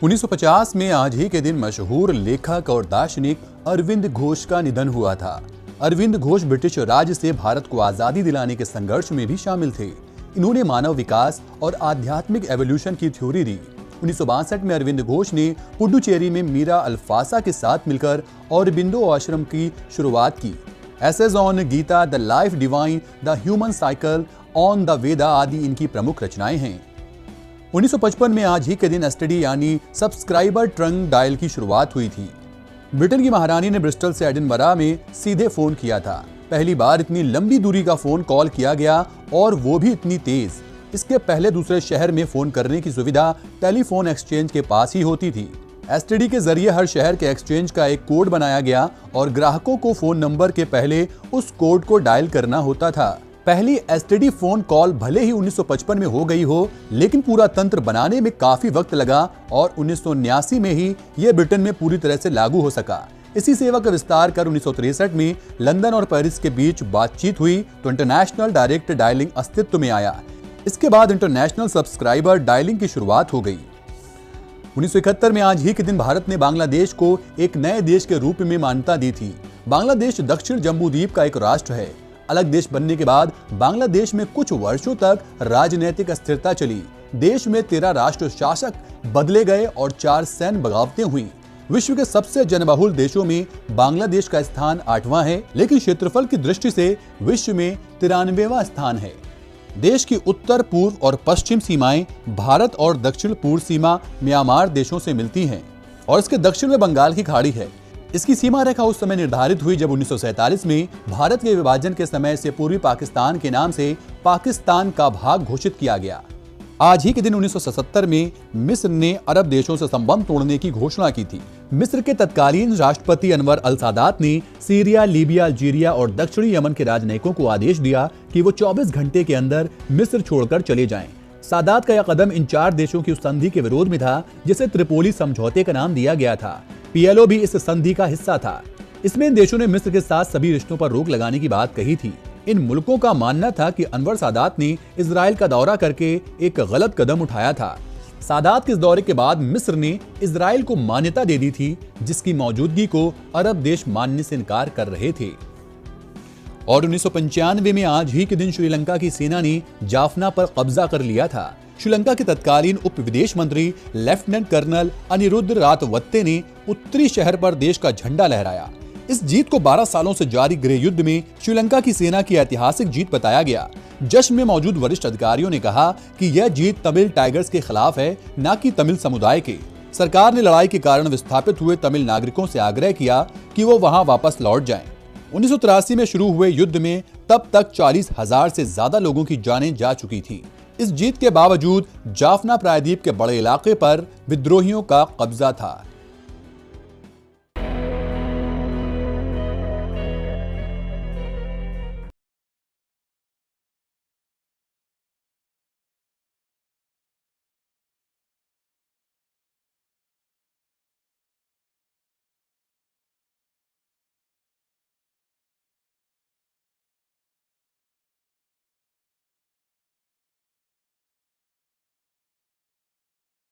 1950 में आज ही के दिन मशहूर लेखक और दार्शनिक अरविंद घोष का निधन हुआ था। अरविंद घोष ब्रिटिश राज से भारत को आजादी दिलाने के संघर्ष में भी शामिल थे। इन्होंने मानव विकास और आध्यात्मिक एवोल्यूशन की थ्योरी दी। 1962 में अरविंद घोष ने पुडुचेरी में मीरा अल्फासा के साथ मिलकर औरबिंदो आश्रम की शुरुआत की। Essays on Gita, the life divine, the human cycle, on the Veda आदि इनकी प्रमुख रचनाएं हैं। 1955 में आज ही के दिन एसटीडी यानी सब्सक्राइबर ट्रंक डायल की शुरुआत हुई थी। ब्रिटेन की महारानी ने ब्रिस्टल से एडिनबरा में सीधे फोन किया था। पहली बार इतनी लंबी दूरी का फोन कॉल किया गया और वो भी इतनी तेज। इसके पहले दूसरे शहर में फोन करने की सुविधा टेलीफोन एक्सचेंज के पास ही होती थी। एसटीडी के जरिए हर शहर के एक्सचेंज का एक कोड बनाया गया और ग्राहकों को फोन नंबर के पहले उस कोड को डायल करना होता था। पहली एसटीडी फोन कॉल भले ही 1955 में हो गई हो, लेकिन पूरा तंत्र बनाने में काफी वक्त लगा और 1979 में ही यह ब्रिटेन में पूरी तरह से लागू हो सका। इसी सेवा का विस्तार कर 1963 में लंदन और पेरिस के बीच बातचीत हुई तो इंटरनेशनल डायरेक्ट डायलिंग अस्तित्व में आया। इसके बाद इंटरनेशनल सब्सक्राइबर डायलिंग की शुरुआत हो गई। 1971 में आज ही के दिन भारत ने बांग्लादेश को एक नए देश के रूप में मान्यता दी थी। बांग्लादेश दक्षिण जम्बूद्वीप का एक राष्ट्र है। अलग देश बनने के बाद बांग्लादेश में कुछ वर्षों तक राजनीतिक अस्थिरता चली। देश में 13 राष्ट्र शासक बदले गए और 4 सैन्य बगावतें हुई। विश्व के सबसे जनबहुल देशों में बांग्लादेश का स्थान 8वां है, लेकिन क्षेत्रफल की दृष्टि से विश्व में 93वां स्थान है। देश की उत्तर पूर्व और पश्चिम सीमाएं भारत और दक्षिण पूर्व सीमा म्यांमार देशों से मिलती हैं और इसके दक्षिण में बंगाल की खाड़ी है। इसकी सीमा रेखा उस समय निर्धारित हुई जब 1947 में भारत के विभाजन के समय से पूर्वी पाकिस्तान के नाम से पाकिस्तान का भाग घोषित किया गया। आज ही के दिन 1977 में मिस्र ने अरब देशों से संबंध तोड़ने की घोषणा की थी। मिस्र के तत्कालीन राष्ट्रपति अनवर अल सादात ने सीरिया, लीबिया, अल्जीरिया और दक्षिणी यमन के राजनयिकों को आदेश दिया कि वो 24 घंटे के अंदर मिस्र छोड़कर चले जाएं। सादात का यह कदम इन 4 देशों की उस संधि के विरोध में था जिसे त्रिपोली समझौते का नाम दिया गया था। पीएलओ भी इस संधि का हिस्सा था। इसमें इन देशों ने मिस्र के साथ सभी रिश्तों पर रोक लगाने की बात कही थी। इन मुल्कों का मानना था कि अनवर सादात ने इजराइल का दौरा करके एक गलत कदम उठाया था। सादात के इस दौरे के बाद मिस्र ने इजराइल को मान्यता दे दी थी, जिसकी मौजूदगी को अरब देश मानने से इनकार कर रहे थे। और 1995 में आज ही के दिन श्रीलंका की सेना ने जाफना पर कब्जा कर लिया था। श्रीलंका के तत्कालीन उप विदेश मंत्री लेफ्टिनेंट कर्नल अनिरुद्ध रातवत्ते ने उत्तरी शहर पर देश का झंडा लहराया। इस जीत को 12 सालों से जारी गृह युद्ध में श्रीलंका की सेना की ऐतिहासिक जीत बताया गया। जश्न में मौजूद वरिष्ठ अधिकारियों ने कहा कि यह जीत तमिल टाइगर्स के खिलाफ है, न कि तमिल समुदाय के। सरकार ने लड़ाई के कारण विस्थापित हुए तमिल नागरिकों से आग्रह किया कि वो वहां वापस लौट जाएं। 1983 में शुरू हुए युद्ध में तब तक 40,000 से ज्यादा लोगों की जानें जा चुकी थी। इस जीत के बावजूद जाफना प्रायद्वीप के बड़े इलाके पर विद्रोहियों का कब्जा था।